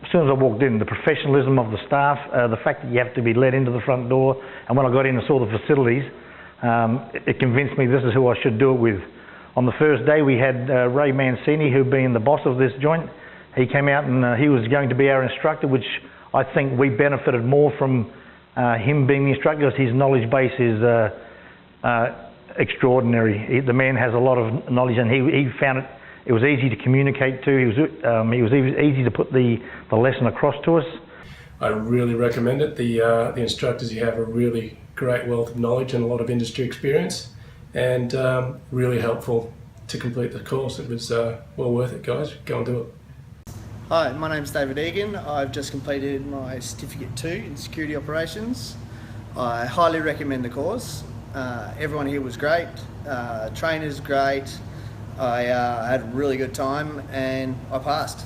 as soon as I walked in, the professionalism of the staff, the fact that you have to be let into the front door, and when I got in and saw the facilities, it convinced me this is who I should do it with. On the first day we had Ray Mancini, who being the boss of this joint, he came out and he was going to be our instructor, which I think we benefited more from him being the instructor, because his knowledge base is extraordinary. The man has a lot of knowledge, and he found it was easy to communicate to. He was easy to put the lesson across to us. I really recommend it. The instructors you have a really great wealth of knowledge and a lot of industry experience, and really helpful to complete the course. It was well worth it, guys. Go and do it. Hi, my name's David Egan. I've just completed my Certificate 2 in Security Operations. I highly recommend the course. Everyone here was great, trainers great. I had a really good time and I passed.